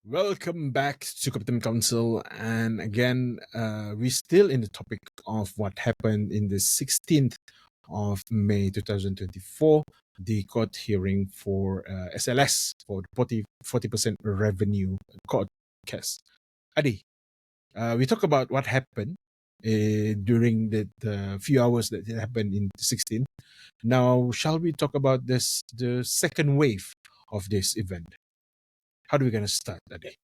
Welcome back to Captain Council, and again, we're still in the topic of what happened in the 16th of May 2024, the court hearing for SLS for the 40% revenue court case. Adi, we talk about what happened during the few hours that it happened in the 16th. Now, shall we talk about the second wave of this event? How do we gonna start, Adi?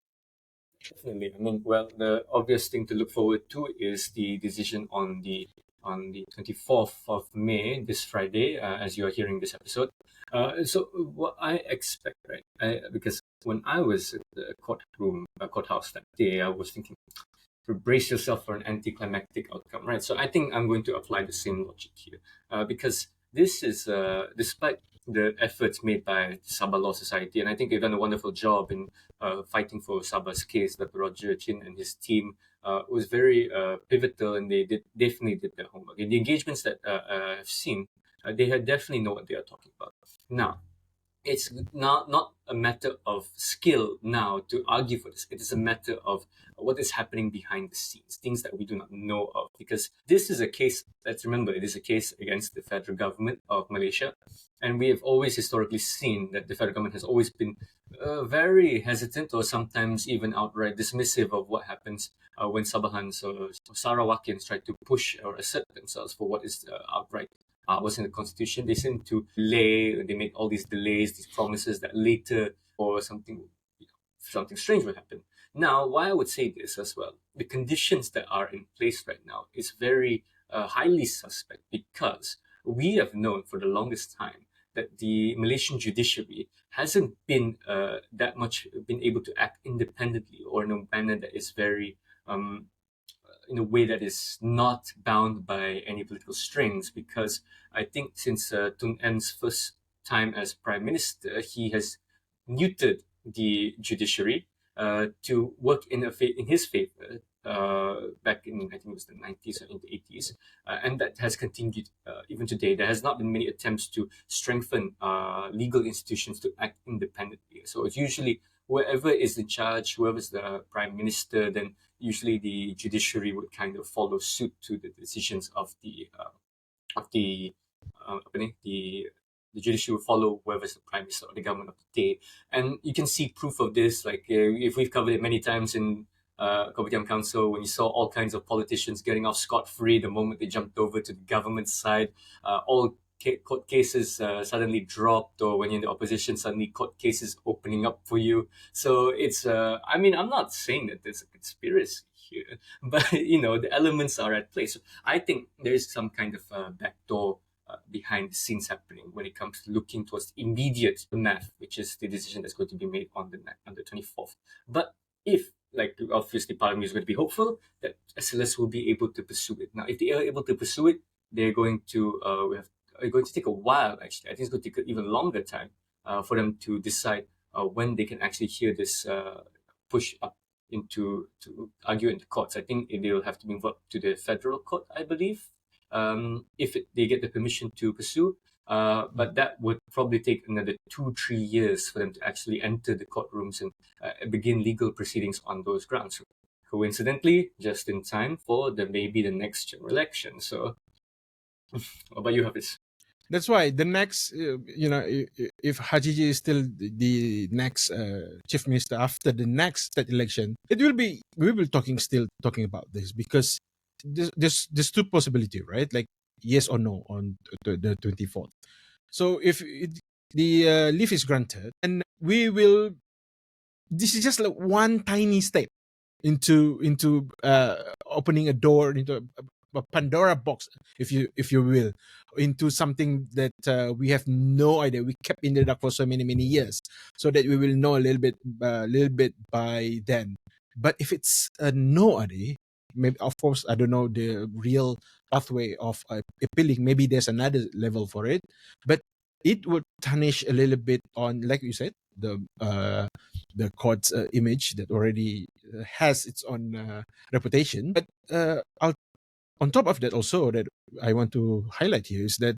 Definitely. I mean, well, the obvious thing to look forward to is the decision on the 24th of May, this Friday, as you are hearing this episode. So what I expect, right? Because when I was at the courthouse that day, I was thinking, brace yourself for an anticlimactic outcome, right? So I think I'm going to apply the same logic here, because this is, despite the efforts made by Sabah Law Society, and I think they've done a wonderful job in fighting for Sabah's case. That Roger Chin and his team was very pivotal, and they definitely did their homework. In the engagements that I've seen, they definitely know what they are talking about. Now, it's not a matter of skill now to argue for this. It is a matter of what is happening behind the scenes, things that we do not know of. Because this is a case, let's remember, it is a case against the federal government of Malaysia. And we have always historically seen that the federal government has always been very hesitant or sometimes even outright dismissive of what happens when Sabahans or Sarawakians try to push or assert themselves for what is outright was in the constitution. They seem to delay. They make all these delays, these promises that later or something strange will happen. Now, why I would say this as well, the conditions that are in place right now is very highly suspect, because we have known for the longest time that the Malaysian judiciary hasn't been that much been able to act independently or in a manner that is very in a way that is not bound by any political strings. Because I think since Tun M's first time as prime minister, he has neutered the judiciary to work in his favor. Back in, I think it was the 90s or in the 80s, and that has continued even today. There has not been many attempts to strengthen legal institutions to act independently. So it's usually whoever is in charge, whoever's the prime minister, then usually the judiciary would kind of follow suit to the decisions of the the judiciary will follow whoever's the prime minister or the government of the day. And you can see proof of this, like if we've covered it many times in Kopitiam Council, when you saw all kinds of politicians getting off scot-free the moment they jumped over to the government side, all court cases suddenly dropped, or when you're in the opposition, suddenly court cases opening up for you. So it's, I mean, I'm not saying that there's a conspiracy here, but the elements are at play. So I think there is some kind of backdoor behind the scenes happening when it comes to looking towards the immediate math, which is the decision that's going to be made on the 24th. But if, like, obviously Parliament is going to be hopeful that SLS will be able to pursue it. Now, if they are able to pursue it, they're going to going to take a while. Actually, I think it's going to take an even longer time for them to decide when they can actually hear this push up to argue in the courts. I think they will have to be involved to the federal court, I believe, if they get the permission to pursue. But that would probably take another 2-3 years for them to actually enter the courtrooms and begin legal proceedings on those grounds. Coincidentally, just in time for maybe the next general election. So, what about you, Haffiz? That's why the next, if Hajiji is still the next chief minister after the next state election, we will still talking about this, because there's two possibility, right? Like yes or no on the 24th. So if the leave is granted, and we will, this is just like one tiny step into opening a door into a Pandora box, if you will, into something that we have no idea. We kept in the dark for so many years, so that we will know a little bit by then. But if it's a no, Adi, maybe, of course, I don't know the real pathway of appealing. Maybe there's another level for it, but it would tarnish a little bit on, like you said, the court's image that already has its own reputation. But on top of that, also, that I want to highlight here is that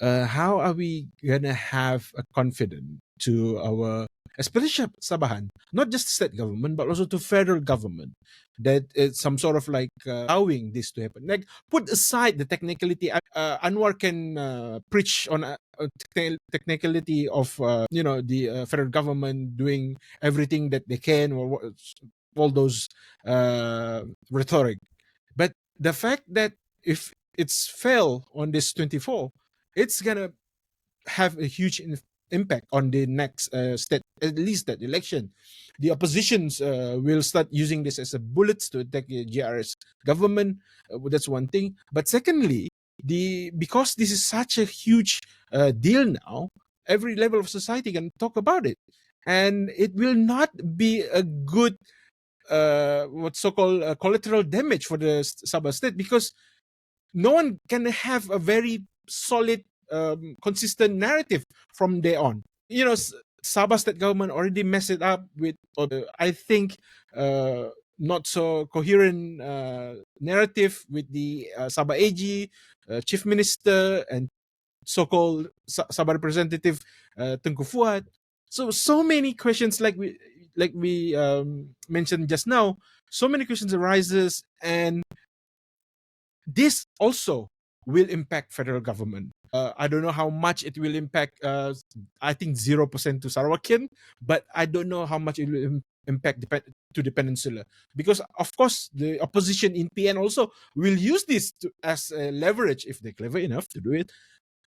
how are we gonna have a confidence to our especially Sabahan, not just state government, but also to federal government, that it's some sort of like allowing this to happen. Like, put aside the technicality. Anwar can preach on technicality of the federal government doing everything that they can, or all those rhetoric. But the fact that if it's fail on this 24, it's gonna have a huge impact on the next state, at least that election. The oppositions will start using this as a bullets to attack the GRS government. That's one thing. But secondly, because this is such a huge deal now, every level of society can talk about it, and it will not be a good what's so-called collateral damage for the Sabah state, because no one can have a very solid, consistent narrative from there on. Sabah State Government already messed it up with, I think, not so coherent narrative with the Sabah AG, Chief Minister, and so-called Sabah representative Tengku Fuad. So many questions, like we mentioned just now. So many questions arises, and this also will impact federal government. I don't know how much it will impact. I think 0% to Sarawakian, but I don't know how much it will impact to the peninsula, because of course the opposition in PN also will use this as a leverage if they're clever enough to do it.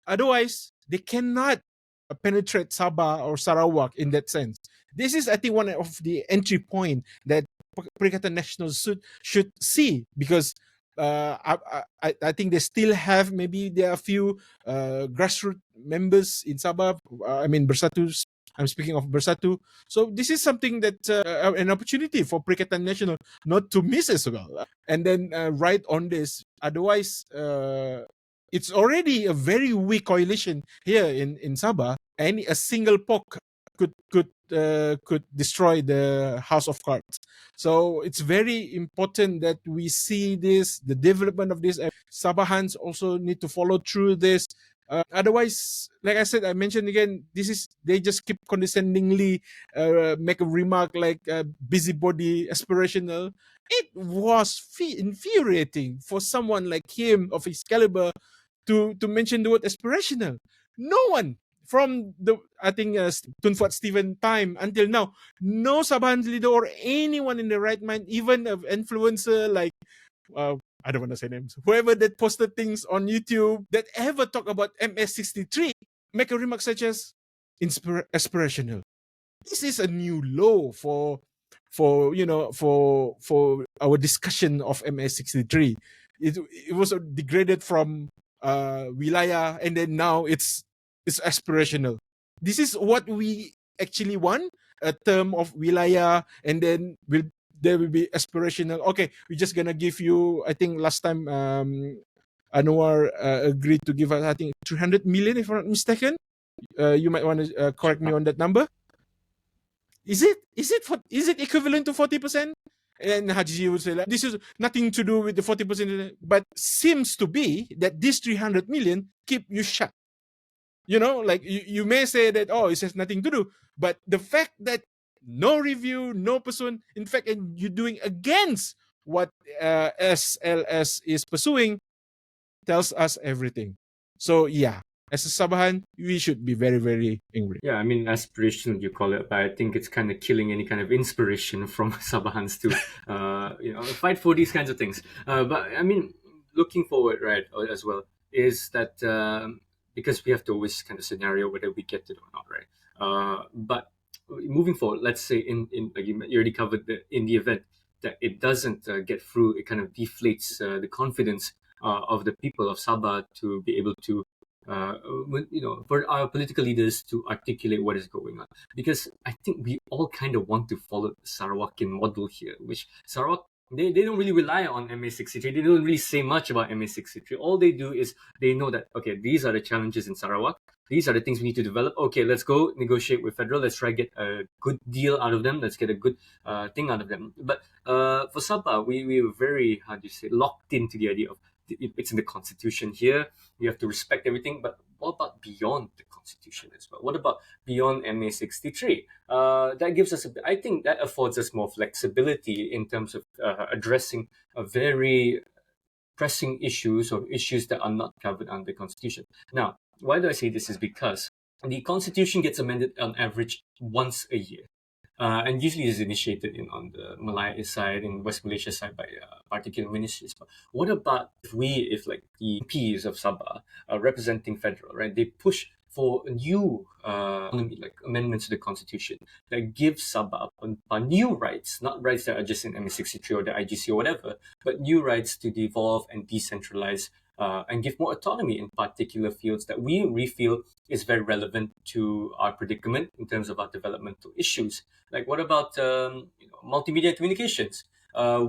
Otherwise, they cannot penetrate Sabah or Sarawak in that sense. This is, I think, one of the entry point that Perikatan Nasional should see, because I think they still have, maybe there are a few grassroots members in Sabah. I mean, Bersatu. I'm speaking of Bersatu. So this is something that an opportunity for Perikatan Nasional not to miss as well, and then ride on this. Otherwise, it's already a very weak coalition here in Sabah. A single poke could destroy the house of cards. So it's very important that we see this, the development of this. Sabahans also need to follow through this. Otherwise, like I said, I mentioned again, they just keep condescendingly make a remark like busybody, aspirational. It was infuriating for someone like him of his caliber to mention the word aspirational. No one from I think Tun Fuad Stephen time until now, no Sabahan leader or anyone in the right mind, even an influencer like I don't want to say names, whoever that posted things on YouTube that ever talk about MS63, make a remark such as aspirational. This is a new low for our discussion of MS63. It was degraded from wilayah, and then now it's aspirational. This is what we actually want, a term of wilayah, and then there will be aspirational. Okay, we're just gonna give you, I think last time Anwar agreed to give us, I think 300 million, if I'm not mistaken. You might want to correct me on that number. Is it equivalent to 40%? And Haji would say, like, this is nothing to do with the 40%, but seems to be that this 300 million keep you shut. Like you may say that, oh, it has nothing to do, but the fact that no review, no person, in fact, and you're doing against what SLS is pursuing, tells us everything. So yeah, as a Sabahan, we should be very, very angry. Yeah, I mean, aspirational you call it, but I think it's kind of killing any kind of inspiration from Sabahans to, fight for these kinds of things. But I mean, looking forward, right, as well, is that because we have to always kind of scenario whether we get it or not, right? But moving forward, let's say in like you already covered, in the event that it doesn't get through, it kind of deflates the confidence of the people of Sabah to be able to for our political leaders to articulate what is going on. Because I think we all kind of want to follow the Sarawakian model here, which Sarawak, they don't really rely on MA63. They don't really say much about MA63. All they do is they know that, okay, these are the challenges in Sarawak. These are the things we need to develop. Okay, let's go negotiate with Federal. Let's try to get a good deal out of them. Let's get a good thing out of them. But for Sabah, we were very, locked into the idea of it's in the constitution here. We have to respect everything. But what about beyond the constitution? constitution as well. What about beyond MA 63? That gives us, I think that affords us more flexibility in terms of addressing a very pressing issues or issues that are not covered under the constitution. Now, why do I say this is because the constitution gets amended on average once a year. And usually is initiated on the Malaya side, in West Malaysia side by particular ministries. But what about if like the MPs of Sabah representing federal, right? They push for a new like amendments to the constitution that gives Sabah new rights, not rights that are just in MA63 or the IGC or whatever, but new rights to devolve and decentralize and give more autonomy in particular fields that we feel is very relevant to our predicament in terms of our developmental issues. Like what about multimedia communications?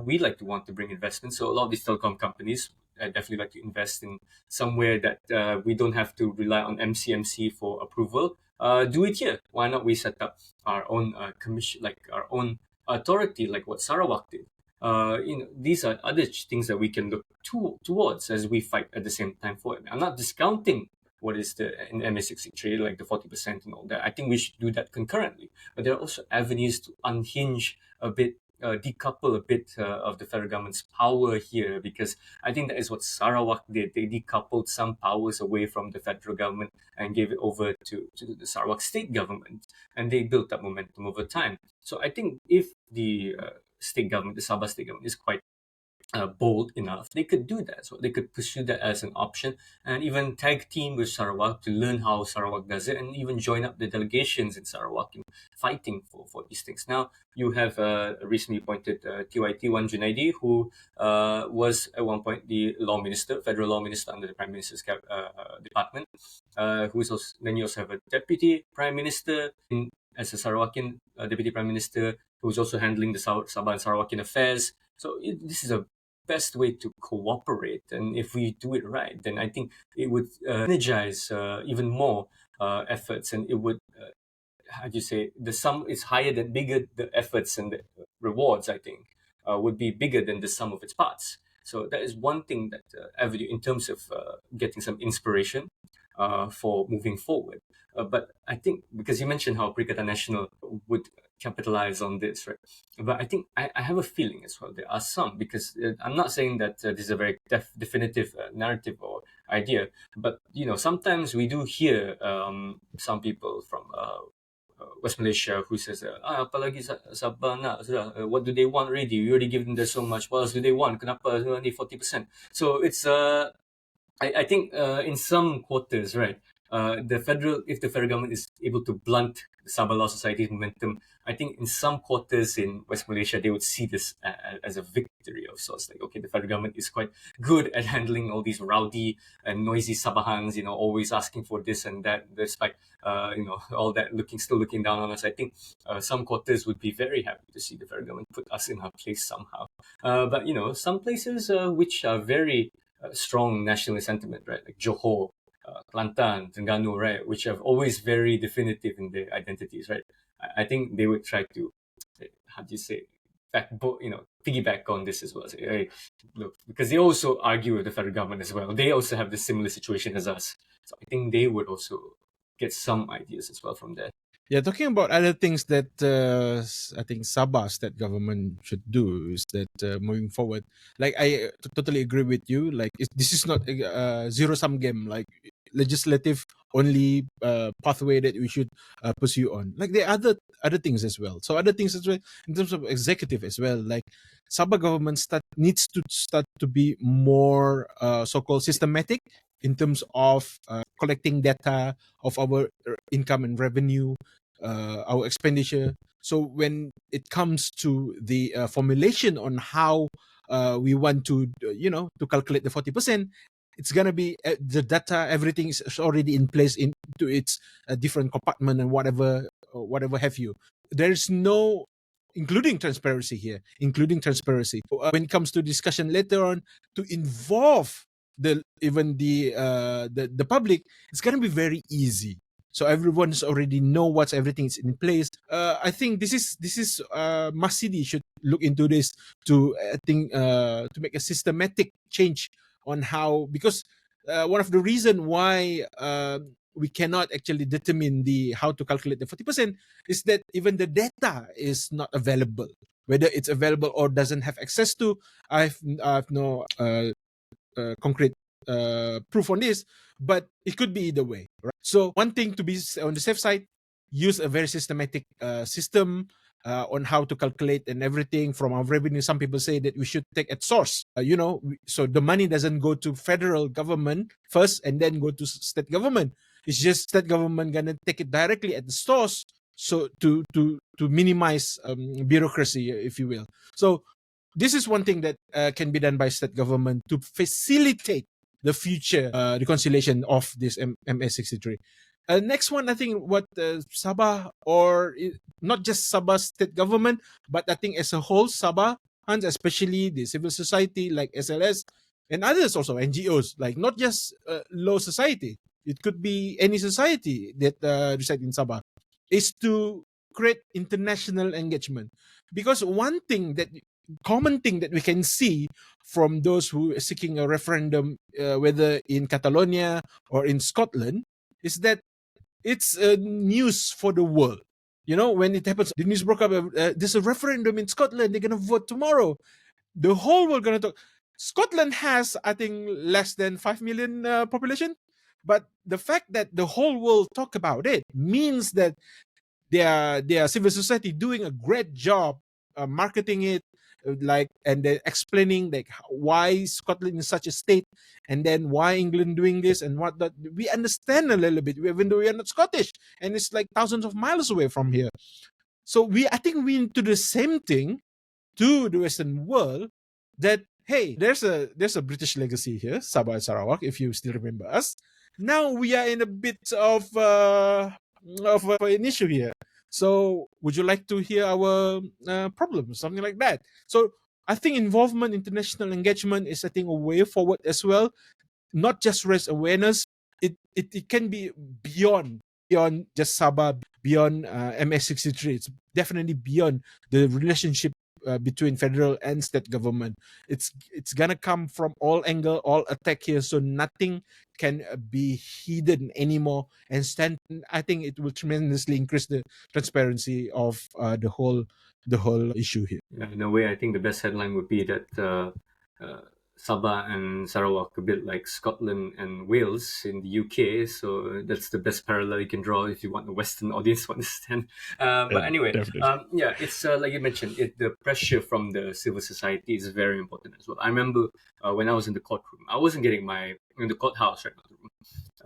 We like to want to bring investment, so a lot of these telecom companies definitely like to invest in somewhere that we don't have to rely on MCMC for approval. Do it here. Why not we set up our own commission, like our own authority, like what Sarawak did? These are other things that we can look towards as we fight at the same time for it. I'm not discounting what is the in MA63, like the 40% and all that. I think we should do that concurrently. But there are also avenues to unhinge a bit, decouple a bit of the federal government's power here, because I think that is what Sarawak did. They decoupled some powers away from the federal government and gave it over to the Sarawak State Government, and they built up momentum over time. So I think if the state government, the Sabah State Government, is quite bold enough, they could do that. So they could pursue that as an option and even tag team with Sarawak to learn how Sarawak does it, and even join up the delegations in Sarawak in fighting for these things. Now, you have recently appointed TYT Wan Junaidi, who was at one point the law minister, federal law minister under the Prime Minister's department. Then you also have a deputy prime minister as a Sarawakian deputy prime minister, who's also handling the Sabah and Sarawakian affairs. So this is a best way to cooperate, and if we do it right, then I think it would energize even more efforts, and it would how do you say, the sum is higher than bigger, the efforts and the rewards, I think would be bigger than the sum of its parts. So that is one thing that avenue in terms of getting some inspiration for moving forward. But I think, because you mentioned how Perikatan Nasional would capitalize on this, right? But I think I have a feeling as well there are some, because I'm not saying that this is a very definitive narrative or idea, but sometimes we do hear some people from West Malaysia who says, apalagi Sabah nak, what do they want already? You already given them so much. What else do they want? Kenapa only 40%? So it's I think in some quarters, right, if the federal government is able to blunt the Sabah Law Society's momentum, I think in some quarters in West Malaysia, they would see this as a victory of sorts. Like, okay, the federal government is quite good at handling all these rowdy and noisy Sabahans, always asking for this and that, despite, all that still looking down on us. I think some quarters would be very happy to see the federal government put us in our place somehow. But, some places which are very strong nationalist sentiment, right, like Johor, Kelantan, Terengganu, right, which are always very definitive in their identities, right. I think they would try to, how do you say, piggyback on this as well. Say, hey, look, because they also argue with the federal government as well. They also have the similar situation as us. So I think they would also get some ideas as well from there. Yeah, talking about other things that I think Sabah State Government should do is that moving forward, like I totally agree with you. Like this is not a zero-sum game. Like legislative only pathway that we should pursue on. Like there are other things as well. So other things as well in terms of executive as well. Like Sabah government needs to start to be more so-called systematic in terms of collecting data of our income and revenue, our expenditure. So when it comes to the formulation on how we want to, to calculate the 40%, it's gonna be the data. Everything is already in place into its different compartment and whatever have you. There's no including transparency here. When it comes to discussion later on, to involve the public, it's gonna be very easy. So everyone's already know what's everything is in place. I think this is Masidi should look into this to to make a systematic change on how, because one of the reason why we cannot actually determine how to calculate the 40% is that even the data is not available. Whether it's available or doesn't have access to, I've no concrete proof on this, but it could be either way, right? So one thing to be on the safe side, use a very systematic system on how to calculate and everything from our revenue. Some people say that we should take at source, so the money doesn't go to federal government first and then go to state government. It's just state government gonna take it directly at the source, so to minimize bureaucracy, if you will. So this is one thing that can be done by state government to facilitate the future reconciliation of this MA63. Next one, I think what Sabah, or not just Sabah State Government, but I think as a whole, Sabah, and especially the civil society like SLS and others also, NGOs, like not just Law Society, it could be any society that reside in Sabah, is to create international engagement. Because one thing that common thing that we can see from those who are seeking a referendum, whether in Catalonia or in Scotland, is that it's news for the world. When it happens, the news broke up, there's a referendum in Scotland, they're going to vote tomorrow. The whole world going to talk. Scotland has, I think, less than 5 million population. But the fact that the whole world talk about it means that their civil society doing a great job marketing it, and then explaining why Scotland is such a state, and then why England doing this and what that. We understand a little bit, even though we are not Scottish, and it's like thousands of miles away from here. So I think we need to do the same thing to the Western world, that hey, there's a British legacy here, Sabah and Sarawak, if you still remember us. Now we are in a bit of an issue here. So would you like to hear our problems, something like that? So I think involvement, international engagement is, I think, a way forward as well. Not just raise awareness. It can be beyond just Sabah, beyond MA63. It's definitely beyond the relationship between federal and state government. It's gonna come from all angle, all attack here, so nothing can be hidden anymore. And I think it will tremendously increase the transparency of the whole issue here. Yeah, in a way, I think the best headline would be that Sabah and Sarawak a bit like Scotland and Wales in the UK. So that's the best parallel you can draw if you want the Western audience to understand. But anyway, it's like you mentioned, the pressure from the civil society is very important as well. I remember when I was in the courtroom, I wasn't getting in the courthouse, right?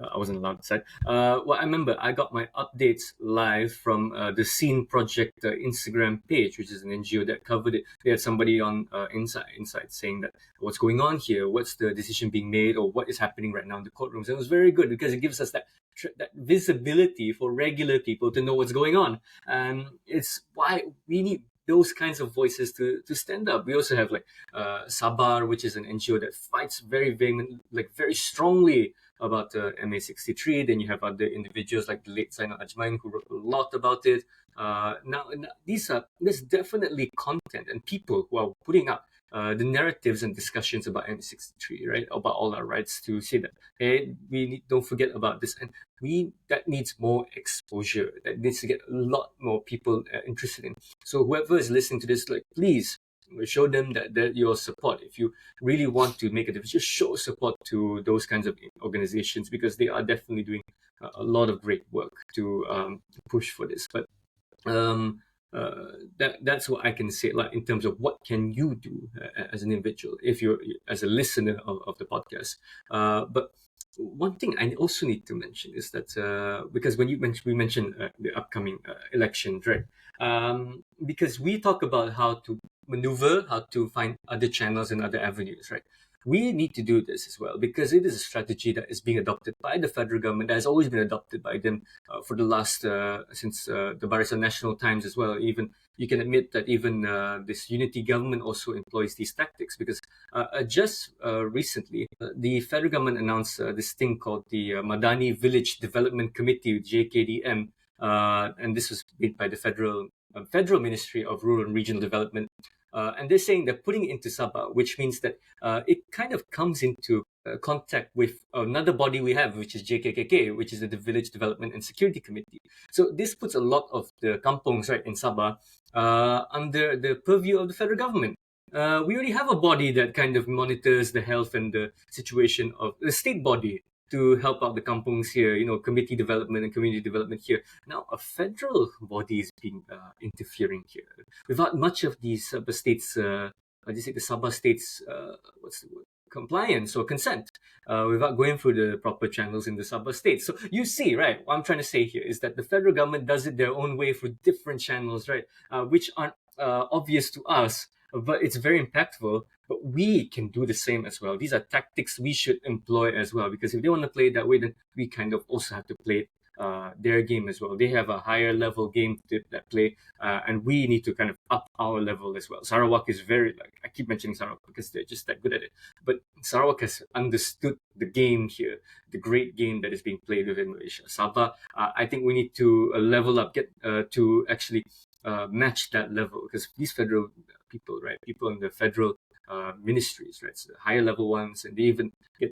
I wasn't allowed inside. Well, I remember I got my updates live from the Scene Project Instagram page, which is an NGO that covered it. They had somebody on inside saying that what's going on here, what's the decision being made, or what is happening right now in the courtrooms. And it was very good because it gives us that visibility for regular people to know what's going on. And it's why we need those kinds of voices to stand up. We also have like Sabah, which is an NGO that fights very very strongly about MA63. Then you have other individuals like the late Zainal Ajmain who wrote a lot about it. Now there's definitely content and people who are putting up the narratives and discussions about MA63, right? About all our rights, to say that, hey, don't forget about this. And that needs more exposure. That needs to get a lot more people interested in. So whoever is listening to this, like, please show them that your support. If you really want to make a difference, just show support to those kinds of organizations, because they are definitely doing a lot of great work to push for this. But that's what I can say, like, in terms of what can you do as an individual, if you're as a listener of the podcast. But one thing I also need to mention is that because when we mentioned the upcoming elections, right? Because we talk about how to maneuver, how to find other channels and other avenues, right? We need to do this as well, because it is a strategy that is being adopted by the federal government, that has always been adopted by them for the last, since the Barisan National times as well. Even you can admit that even this unity government also employs these tactics, because just recently, the federal government announced this thing called the Madani Village Development Committee, JKDM, and this was made by the federal Federal Ministry of Rural and Regional Development. And they're saying they're putting it into Sabah, which means that it kind of comes into contact with another body we have, which is JKKK, which is the Village Development and Security Committee. So this puts a lot of the kampongs, right, in Sabah under the purview of the federal government. We already have a body that kind of monitors the health and the situation of the state body to help out the kampongs here, committee development and community development here. Now, a federal body is being interfering here without much of the Sabah states, the Sabah states, what's the word? Compliance or consent, without going through the proper channels in the Sabah state. So you see, right, what I'm trying to say here is that the federal government does it their own way through different channels, right, which aren't obvious to us, but it's very impactful. But we can do the same as well. These are tactics we should employ as well, because if they want to play it that way, then we kind of also have to play their game as well. They have a higher level game that play, and we need to kind of up our level as well. Sarawak is very, like, I keep mentioning Sarawak because they're just that good at it. But Sarawak has understood the game here, the great game that is being played within Malaysia. Sabah, I think we need to level up, get to actually match that level, because these federal people, right, people in the federal ministries, right, so the higher level ones, and they even get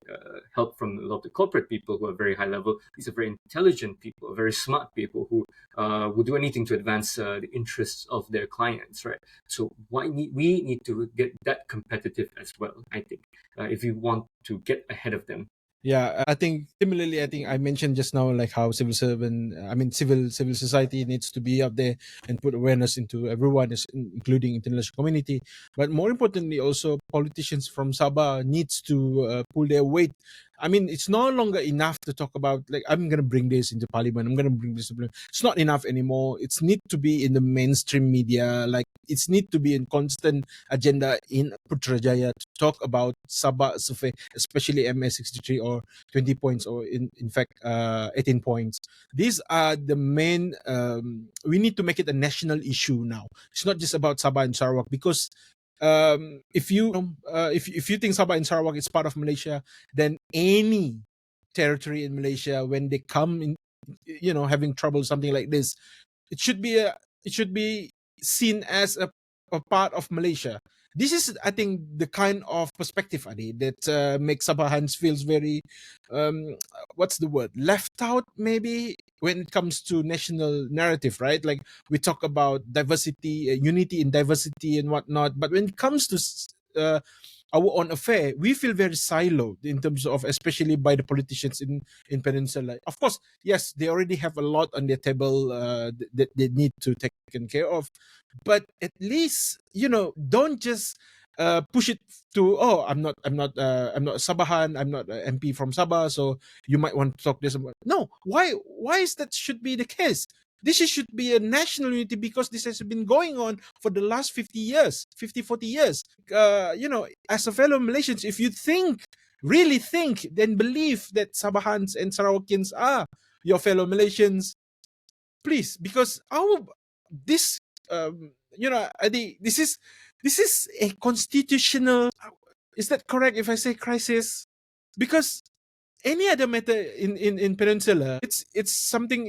help from a lot of the corporate people who are very high level. These are very intelligent people, very smart people who will do anything to advance the interests of their clients, right? So we need to get that competitive as well, I think, if we want to get ahead of them. Yeah, I think similarly, I think I mentioned just now, like how civil society needs to be up there and put awareness into everyone, including international community. But more importantly, also politicians from Sabah needs to pull their weight. I mean, it's no longer enough to talk about, like, I'm going to bring this into parliament. I'm going to bring this to parliament. It's not enough anymore. It's need to be in the mainstream media. Like, it's need to be in constant agenda in Putrajaya to talk about Sabah survey, especially MS63 or 20 points, or in fact 18 points. These are the main, we need to make it a national issue now. It's not just about Sabah and Sarawak, because if you think Sabah and Sarawak is part of Malaysia, then any territory in Malaysia, when they come in, having trouble, something like this, it should be seen as a part of Malaysia. This is, I think, the kind of perspective, Adi, that makes Sabahans feels very, what's the word, left out maybe when it comes to national narrative, right? Like, we talk about diversity, unity in diversity and whatnot, but when it comes to our own affair, we feel very siloed in terms of, especially by the politicians in Peninsula. Of course, yes, they already have a lot on their table that they need to take care of, but at least, don't just push it to, oh, I'm not Sabahan, I'm not MP from Sabah, so you might want to talk this about. No, why is that should be the case? This should be a national unity, because this has been going on for the last 40 years. As a fellow Malaysians, if you really think, then believe that Sabahans and Sarawakians are your fellow Malaysians, please, because this, this is a constitutional, is that correct if I say crisis? Because any other matter in Peninsula, it's something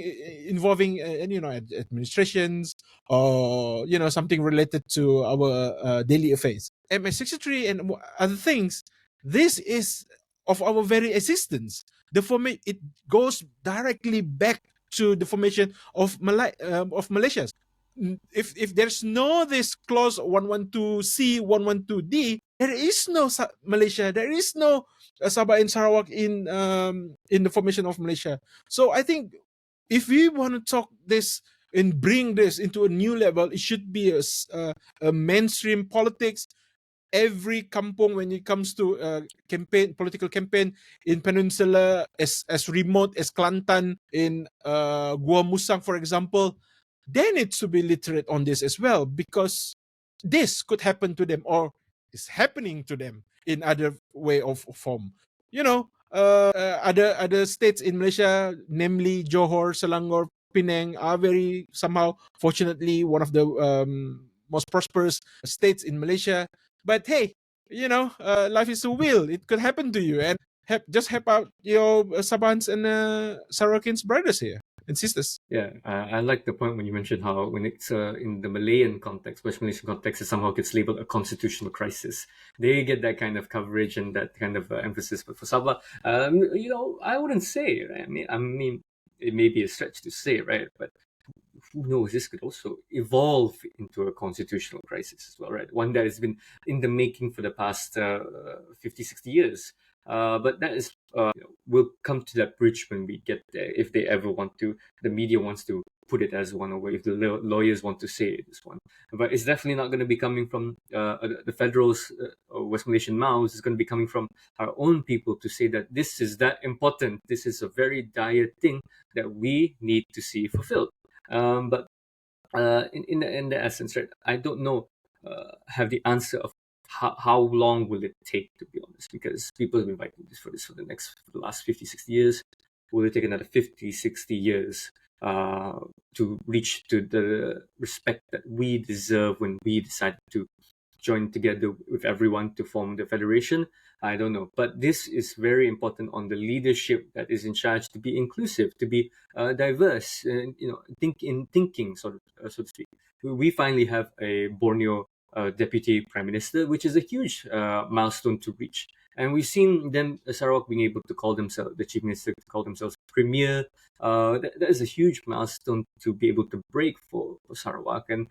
involving administrations, or something related to our daily affairs. MS63 and other things. This is of our very existence. It goes directly back to the formation of Malaysia. If there's no this clause 112C, 112D, there is no Malaysia. There is no Sabah and Sarawak in the formation of Malaysia. So I think if we want to talk this and bring this into a new level, it should be a mainstream politics. Every kampong, when it comes to political campaign in Peninsula, as remote as Kelantan, in Gua Musang, for example, they need to be literate on this as well, because this could happen to them, or is happening to them in other way of form. Other states in Malaysia, namely Johor, Selangor, Penang, are very somehow, fortunately, one of the most prosperous states in Malaysia. But hey, life is a wheel. It could happen to you, and just help out your Sabahans and Sarawakins brothers here. and sisters. Yeah, I like the point when you mentioned how when it's in the Malayan context, West Malaysian context, it somehow gets labeled a constitutional crisis. They get that kind of coverage and that kind of emphasis. But for Sabah, I wouldn't say. Right? I mean, it may be a stretch to say, right? But who knows? This could also evolve into a constitutional crisis as well, right? One that has been in the making for the past 50, 60 years. But that is, we'll come to that bridge when we get there, if they ever want to, the media wants to put it as one, or if the lawyers want to say it as one. But it's definitely not going to be coming from the federals or West Malaysian mouths. It's going to be coming from our own people to say that this is that important. This is a very dire thing that we need to see fulfilled. But in the essence, right, I don't know, have the answer of how long will it take, to be honest, because people have been fighting this for the last 50, 60 years. Will it take another 50, 60 years to reach to the respect that we deserve when we decide to join together with everyone to form the federation? I don't know, but this is very important on the leadership that is in charge to be inclusive, to be diverse, and thinking, so to speak. We finally have a Borneo deputy prime minister, which is a huge milestone to reach. And we've seen them, Sarawak, being able to call themselves, the chief minister, to call themselves premier. That is a huge milestone to be able to break for Sarawak, and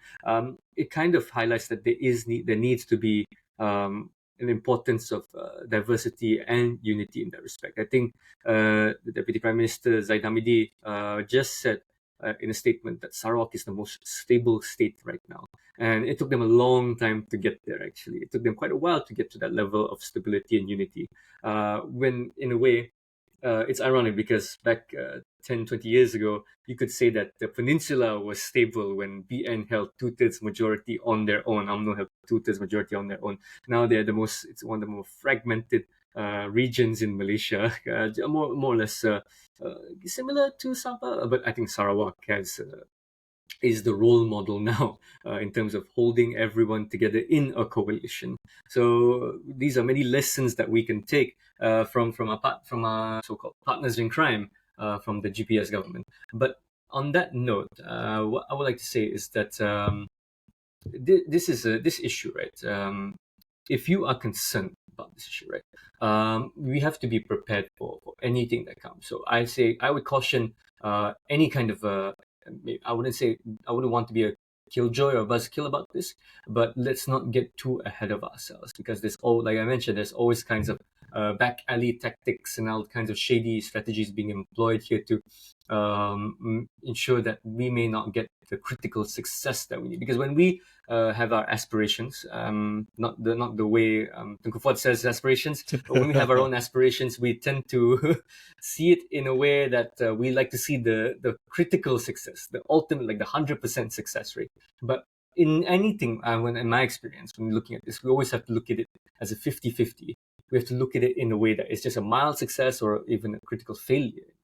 it kind of highlights that there needs to be an importance of diversity and unity in that respect. I think the Deputy Prime Minister Zaid Hamidi just said in a statement that Sarawak is the most stable state right now. And it took them a long time to get there, actually. It took them quite a while to get to that level of stability and unity. When, in a way, it's ironic because back 10, 20 years ago, you could say that the peninsula was stable when BN held two-thirds majority on their own. UMNO held two-thirds majority on their own. Now it's one of the more fragmented regions in Malaysia, more or less similar to Sabah, but I think Sarawak is the role model now in terms of holding everyone together in a coalition. So these are many lessons that we can take from our so-called partners in crime from the GPS government. But on that note, what I would like to say is that this issue, right? If you are concerned about this issue, right, we have to be prepared for anything that comes. So I would caution any kind of I wouldn't want to be a killjoy or buzzkill about this, but let's not get too ahead of ourselves, because like I mentioned, there's always kinds of back alley tactics and all kinds of shady strategies being employed here to ensure that we may not get the critical success that we need. Because when we have our aspirations, not the way Tunku Fuad says aspirations, but when we have our own aspirations, we tend to see it in a way that we like to see the critical success, the ultimate, like the 100% success rate. But in anything, in my experience, when looking at this, we always have to look at it as a 50-50. We have to look at it in a way that it's just a mild success or even a critical failure.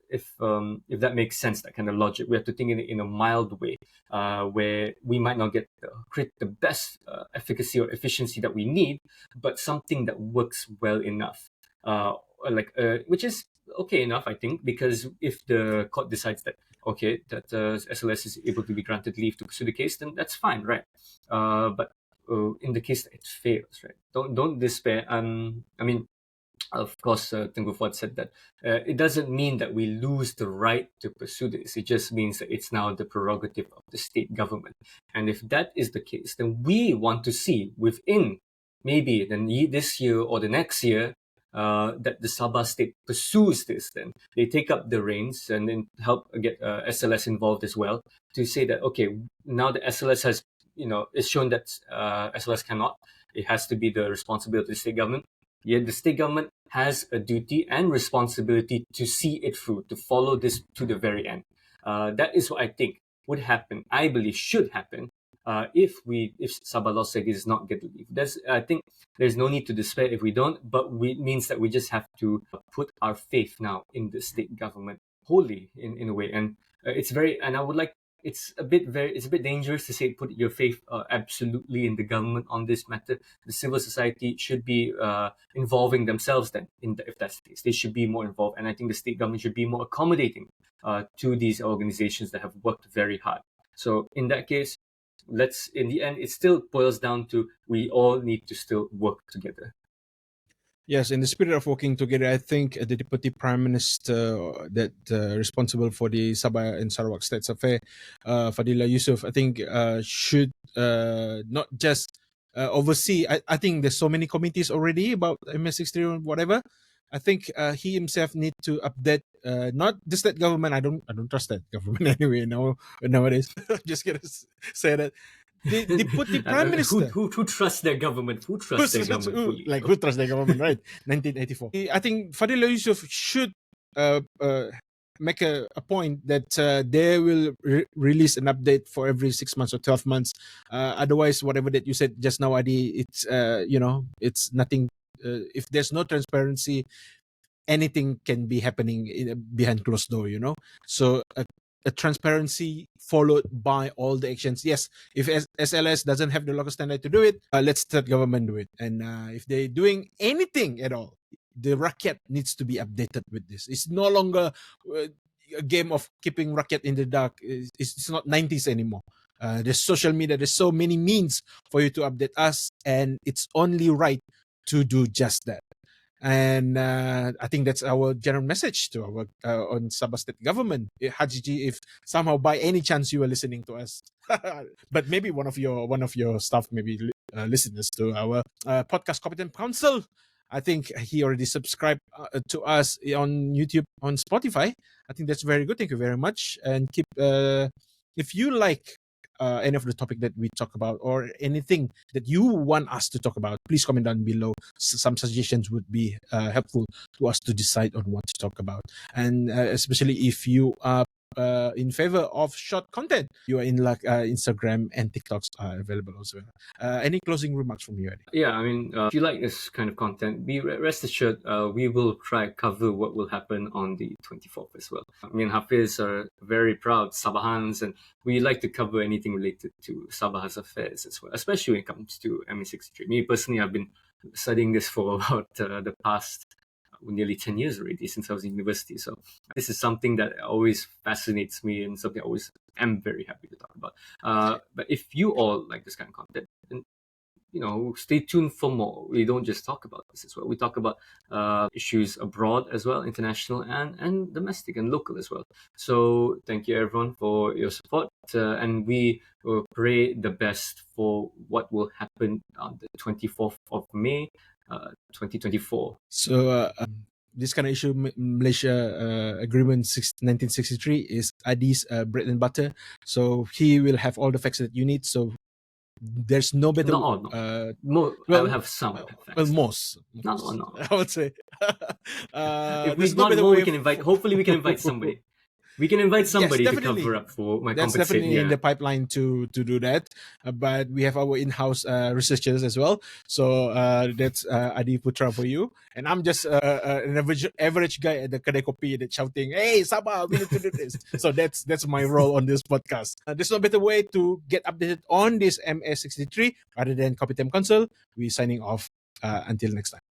If that makes sense, that kind of logic, we have to think in it in a mild way, where we might not get the best efficacy or efficiency that we need, but something that works well enough, which is okay enough, I think, because if the court decides that SLS is able to be granted leave to pursue the case, then that's fine, right? But in the case that it fails, right, don't despair. I mean, of course, Tengku Fuad said that it doesn't mean that we lose the right to pursue this. It just means that it's now the prerogative of the state government. And if that is the case, then we want to see within maybe this year or the next year that the Sabah state pursues this. Then they take up the reins and then help get SLS involved as well, to say that, okay, now the SLS has, it's shown that SLS cannot. It has to be the responsibility of the state government. Yet the state government has a duty and responsibility to see it through, to follow this to the very end. That is what I think would happen, I believe should happen, if Sabah Law Society does not get the leave. I think there's no need to despair if we don't, but it means that we just have to put our faith now in the state government wholly, in a way. And I would like it's a bit dangerous to say put your faith absolutely in the government on this matter. The civil society should be involving themselves then, if that's the case. They should be more involved, and I think the state government should be more accommodating to these organizations that have worked very hard. So in that case, in the end, it still boils down to we all need to still work together. Yes, in the spirit of working together, I think the Deputy Prime Minister that responsible for the Sabah and Sarawak States Affair, Fadila Yusof, I think should not just oversee. I think there's so many committees already about MS63 or whatever. I think he himself need to update not the state government. I don't trust that government anyway. Nowadays, I'm just gonna say that. They put the prime minister. Who trusts their government? Who trusts their government fully? Who trusts their government, right? 1984. I think Fadila Yusuf should make a point that they will release an update for every 6 months or 12 months. Otherwise, whatever that you said just now, Adi, it's it's nothing. If there's no transparency, anything can be happening behind closed door. So a transparency followed by all the actions. Yes, if SLS doesn't have the local standard to do it, let state government do it. And if they're doing anything at all, the rakyat needs to be updated with this. It's no longer a game of keeping rakyat in the dark. It's not 90s anymore. There's social media. There's so many means for you to update us, and it's only right to do just that. And I think that's our general message to our on Sabah State Government. Hajiji, if somehow by any chance you are listening to us, but maybe one of your staff, maybe listeners to our podcast Competent Council, I think he already subscribed to us on YouTube, on Spotify. I think that's very good. Thank you very much. And keep if you like any of the topic that we talk about or anything that you want us to talk about, please comment down below. Some suggestions would be helpful to us to decide on what to talk about. And especially if you are in favor of short content, you are in Instagram and TikToks are available as well. Any closing remarks from you, Adi? Yeah, I mean, if you like this kind of content, rest assured, we will try cover what will happen on the 24th as well. Me and Haffiz are very proud Sabahans, and we like to cover anything related to Sabah's affairs as well, especially when it comes to MA63. Me personally, I've been studying this for about the past nearly 10 years already since I was in university. So this is something that always fascinates me and something I always am very happy to talk about. But if you all like this kind of content, then stay tuned for more. We don't just talk about this as well. We talk about issues abroad as well, international and domestic and local as well. So thank you everyone for your support, and we will pray the best for what will happen on the 24th of May, 2024. So this kind of issue, Malaysia Agreement 1963 is Adi's bread and butter. So he will have all the facts that you need. So there's no better. Not all. I'll have some. Well, most. Not all. No. I would say. If we not more, we can invite. Hopefully, we can invite somebody. We can invite somebody to cover up for my That's compensation. definitely in the pipeline to do that. But we have our in-house researchers as well. So that's Adi Putra for you. And I'm just an average guy at the Kedai Kopi that's shouting, "Hey, Sabah, we need to do this." So that's my role on this podcast. There's no better way to get updated on this MS63 rather than Copy Time Council. We're signing off until next time.